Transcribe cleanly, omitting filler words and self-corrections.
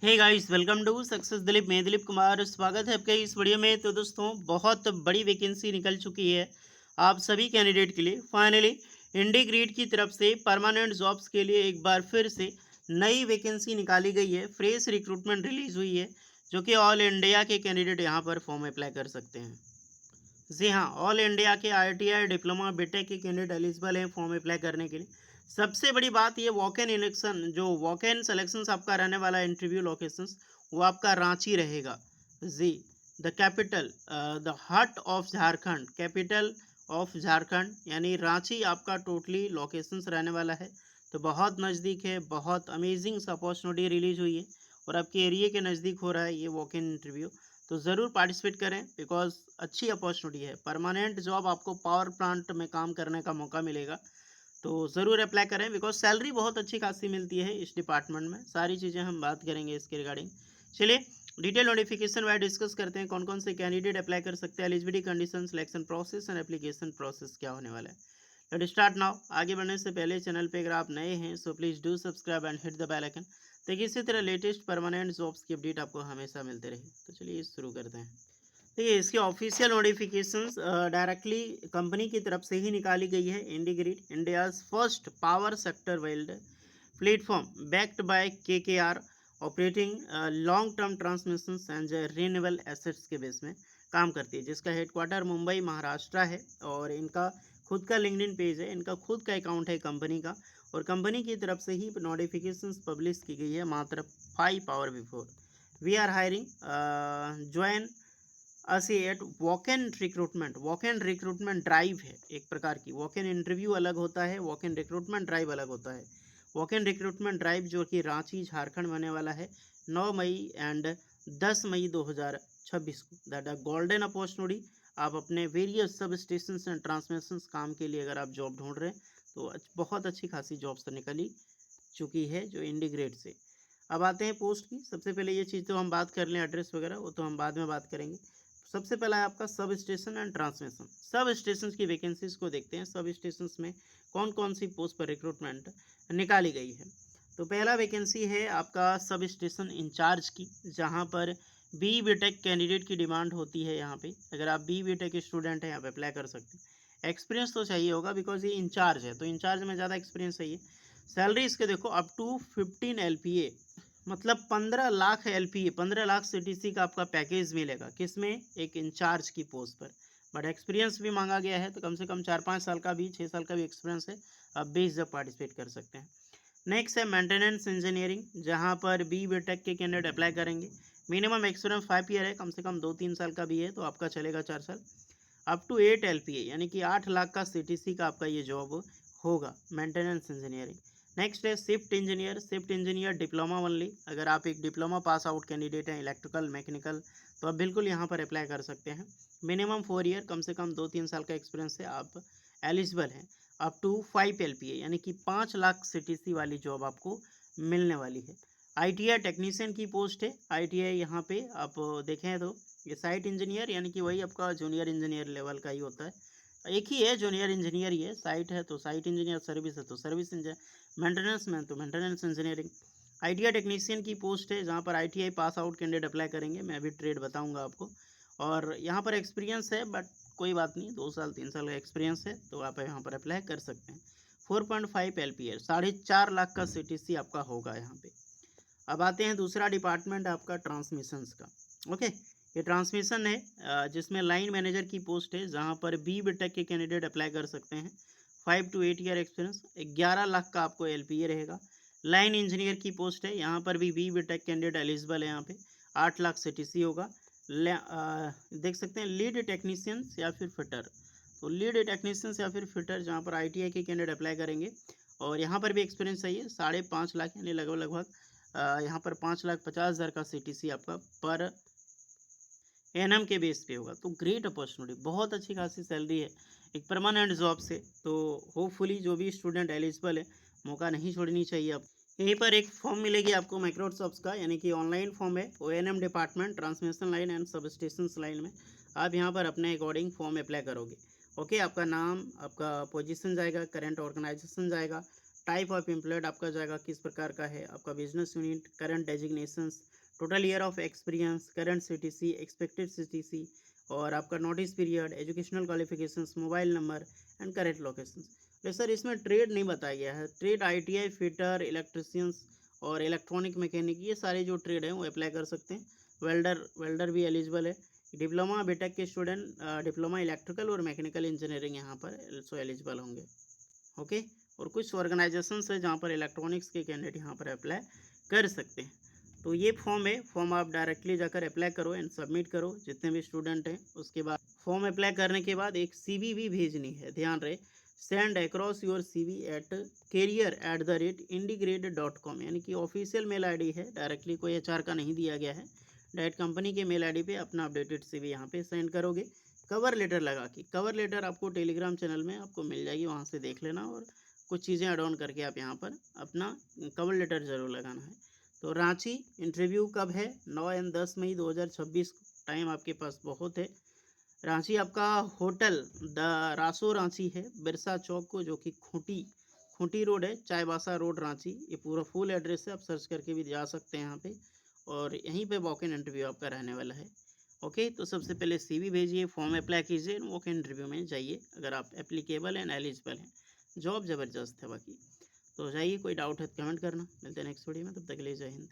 Hey guys, welcome to success Dilip. मैं दिलीप कुमार, स्वागत है आपके इस वीडियो में। तो दोस्तों, बहुत बड़ी वैकेंसी निकल चुकी है आप सभी कैंडिडेट के लिए। फाइनली इंडीग्रीड की तरफ से परमानेंट जॉब्स के लिए एक बार फिर से नई वैकेंसी निकाली गई है। फ्रेश रिक्रूटमेंट रिलीज हुई है, जो कि ऑल इंडिया के कैंडिडेट यहाँ पर फॉर्म अप्लाई कर सकते हैं। जी हाँ, ऑल इंडिया के आईटीआई, डिप्लोमा, बीटेक के कैंडिडेट एलिजिबल हैं फॉर्म अप्लाई करने के लिए। सबसे बड़ी बात ये वॉक इन सिलेक्शन आपका रहने वाला इंटरव्यू लोकेशंस वो आपका रांची रहेगा। जी, the capital, the heart of Jharkhand, capital of Jharkhand यानी रांची आपका टोटली लोकेशंस रहने वाला है। तो बहुत नज़दीक है, बहुत अमेजिंग अपॉर्चुनिटी रिलीज हुई है और आपके एरिया के नज़दीक हो रहा है ये वॉक इन इंटरव्यू। तो ज़रूर पार्टिसिपेट करें, बिकॉज अच्छी अपॉर्चुनिटी है। परमानेंट जॉब, आपको पावर प्लांट में काम करने का मौका मिलेगा। तो ज़रूर अप्लाई करें, बिकॉज सैलरी बहुत अच्छी खासी मिलती है इस डिपार्टमेंट में। सारी चीज़ें हम बात करेंगे इसके रिगार्डिंग। चलिए डिटेल नोटिफिकेशन वाइज डिस्कस करते हैं कौन कौन से कैंडिडेट अप्लाई कर सकते हैं, eligibility condition, selection process and application process क्या होने वाला है। Let start now. आगे बढ़ने से पहले चैनल पे अगर आप नए हैं so please do subscribe and hit the bell icon, ताकि इसी तरह लेटेस्ट परमानेंट जॉब्स की अपडेट आपको हमेशा मिलते रहे। तो चलिए शुरू करते हैं। देखिए, इसकी ऑफिशियल नोटिफिकेशंस डायरेक्टली कंपनी की तरफ से ही निकाली गई है। IndiGrid, India's first power sector yield platform backed by KKR, operating long term transmission and renewable assets के बेस में काम करती है, जिसका हेडक्वार्टर मुंबई महाराष्ट्र है। और इनका खुद का लिंक्डइन पेज है, इनका खुद का अकाउंट है कंपनी का। और कंपनी की तरफ से ही नोटिफिकेशंस पब्लिश की गई है मात्र 5 hour before. We are hiring, join us at walk in recruitment drive है एक प्रकार की। वॉक इन इंटरव्यू अलग होता है, वॉक इन रिक्रूटमेंट ड्राइव अलग होता है। वॉक इन रिक्रूटमेंट ड्राइव जो कि रांची झारखंड में होने वाला है 9 मई एंड 10 मई 2026 को। That a golden opportunity. आप अपने various sub station and transmission काम के लिए अगर आप जॉब ढूंढ रहे हैं तो बहुत अच्छी खासी जॉब्स तो निकली चुकी है जो इंडीग्रेड से। अब आते हैं पोस्ट की। सबसे पहले ये चीज़ तो हम बात कर लें, एड्रेस वगैरह वो तो हम बाद में बात करेंगे। सबसे पहला है आपका sub station and transmission. Sub station की वैकेंसीज को देखते हैं, सब स्टेशन में कौन कौन सी पोस्ट पर रिक्रूटमेंट निकाली गई है। तो पहला वैकेंसी है आपका सब स्टेशन इंचार्ज की, जहाँ पर बी बीटेक कैंडिडेट की डिमांड होती है। यहाँ पे अगर आप बी बीटेक स्टूडेंट हैं यहाँ पे अप्लाई कर सकते हैं। एक्सपीरियंस तो चाहिए होगा, बिकॉज ये इंचार्ज है तो इंचार्ज में ज़्यादा एक्सपीरियंस चाहिए। सैलरी इसके देखो अप टू 15 LPA, मतलब 15 लाख LPA, 15 लाख CTC का आपका पैकेज मिलेगा। किसमें? एक इंचार्ज की पोस्ट पर। बट एक्सपीरियंस भी मांगा गया है, तो कम से कम 4-5 साल का भी, 6 साल का भी एक्सपीरियंस है, आप बेझिझक पार्टिसिपेट कर सकते हैं। नेक्स्ट है मेंटेनेंस इंजीनियरिंग, जहाँ पर बी बीटेक के कैंडिडेट अप्लाई करेंगे। मिनिमम एक्सपीरियंस 5 ईयर है, कम से कम 2-3 साल का भी है तो आपका चलेगा 4 साल। अप टू 8 LPA यानी कि 8 लाख का CTC का आपका ये जॉब होगा, मेंटेनेंस इंजीनियरिंग। नेक्स्ट है shift engineer. Shift engineer diploma only. अगर आप एक डिप्लोमा पास आउट कैंडिडेट हैं इलेक्ट्रिकल मैकेनिकल, तो आप बिल्कुल यहाँ पर अप्लाई कर सकते हैं। मिनिमम 4 ईयर, कम से कम 2-3 साल का एक्सपीरियंस से आप एलिजिबल हैं। अप टू 5 LPA यानी कि 5 लाख CTC वाली जॉब आपको मिलने वाली है। ITI टेक्नीशियन की पोस्ट है। ITI यहाँ पे आप देखें तो ये साइट इंजीनियर यानी कि वही आपका जूनियर इंजीनियर लेवल का ही होता है। एक ही है, जूनियर इंजीनियर ही है। साइट है तो साइट इंजीनियर, सर्विस है तो सर्विस इंजीनियर, मेंटेनेंस में तो मेंटेनेंस इंजीनियरिंग। ITI टेक्नीशियन की पोस्ट है, जहाँ पर ITI pass out candidate apply करेंगे। मैं अभी ट्रेड बताऊँगा आपको। और यहाँ पर एक्सपीरियंस है, बट कोई बात नहीं, 2 साल 3 साल का एक्सपीरियंस है तो आप यहाँ पर अप्लाई कर सकते हैं। 4.5 LPA, 4.5 लाख का CTC आपका होगा यहाँ पे। अब आते हैं दूसरा डिपार्टमेंट आपका ट्रांसमिशंस का। ओके, ये ट्रांसमिशन है, जिसमें लाइन मैनेजर की पोस्ट है, जहाँ पर बी बीटेक के कैंडिडेट अप्लाई कर सकते हैं। 5 to 8 ईयर एक्सपीरियंस, 11 लाख का आपको LPA रहेगा। लाइन इंजीनियर की पोस्ट है, यहाँ पर भी बी बीटेक कैंडिडेट एलिजिबल है। यहाँ पे 8 लाख CTC होगा। देख सकते हैं लीड टेक्नीशियंस या फिर फिटर। तो लीड टेक्नीशियंस या फिर फिटर, जहाँ पर ITI के कैंडिडेट अप्लाई करेंगे। और यहाँ पर भी एक्सपीरियंस चाहिए। 5.5 लाख यानी लगभग लगभग यहाँ पर 5,50,000 का CTC आपका पर एनएम के बेस पे होगा। तो ग्रेट अपॉर्चुनिटी, बहुत अच्छी खासी सैलरी है एक परमानेंट जॉब से। तो होपफुली जो भी स्टूडेंट एलिजिबल है, मौका नहीं छोड़नी चाहिए। आप यहीं पर एक फॉर्म मिलेगी आपको माइक्रोसॉफ्ट का, यानी कि ऑनलाइन फॉर्म है। ONM department transmission line and sub station line में आप यहाँ पर अपने अकॉर्डिंग फॉर्म अप्लाई करोगे। ओके, आपका नाम, आपका पोजीशन जाएगा, करंट ऑर्गेनाइजेशन जाएगा, टाइप ऑफ एम्प्लॉयड आपका जाएगा किस प्रकार का है, आपका business unit, current designations, total year of experience, current CTC, expected CTC, और आपका notice period, educational qualifications, mobile number and current location. तो सर इसमें ट्रेड नहीं बताया गया है। ट्रेड आईटीआई, फिटर, इलेक्ट्रिशियंस और इलेक्ट्रॉनिक मैकेनिक, ये सारे जो ट्रेड हैं वो अप्लाई कर सकते हैं। वेल्डर वेल्डर भी एलिजिबल है। डिप्लोमा बीटेक के स्टूडेंट डिप्लोमा इलेक्ट्रिकल और मैकेनिकल इंजीनियरिंग यहाँ पर सो एलिजिबल होंगे। ओके। और कुछ ऑर्गेनाइजेशंस है जहाँ पर इलेक्ट्रॉनिक्स के कैंडिडेट यहाँ पर अप्लाई कर सकते हैं। तो ये फॉर्म है, फॉर्म आप डायरेक्टली जाकर अप्लाई करो एंड सबमिट करो जितने भी स्टूडेंट हैं। उसके बाद फॉर्म अप्लाई करने के बाद एक सीवी भी भेजनी है, ध्यान रहे। Send across your CV at career@indigrade.com, यानी कि ऑफिशियल मेल आईडी है, डायरेक्टली कोई एचआर का नहीं दिया गया है। डायरेक्ट कंपनी के मेल आईडी पे अपना अपडेटेड सीवी यहाँ पे सेंड करोगे। कवर लेटर लगा के, कवर लेटर आपको टेलीग्राम चैनल में आपको मिल जाएगी, वहाँ से देख लेना और कुछ चीज़ें ऐड ऑन करके आप यहाँ पर अपना कवर लेटर ज़रूर लगाना है। तो रांची इंटरव्यू कब है? 9 एंड 10 मई 2026। टाइम आपके पास बहुत है। रांची आपका होटल द रासो रांची है, बिरसा चौक को, जो कि खूंटी खूंटी रोड है, चाईबासा रोड रांची। ये पूरा फुल एड्रेस है, आप सर्च करके भी जा सकते हैं यहाँ पे। और यहीं पे वॉक इन इंटरव्यू आपका रहने वाला है। ओके, तो सबसे पहले सीवी भेजिए, फॉर्म अप्लाई कीजिए, वॉक इन इंटरव्यू में जाइए अगर आप एप्लीकेबल एंड एलिजिबल हैं। जॉब ज़बरदस्त है बाकी। तो जाइए, कोई डाउट है तो कमेंट करना। मिलते हैं नेक्स्ट वीडियो में, तब तक के लिए जय हिंद।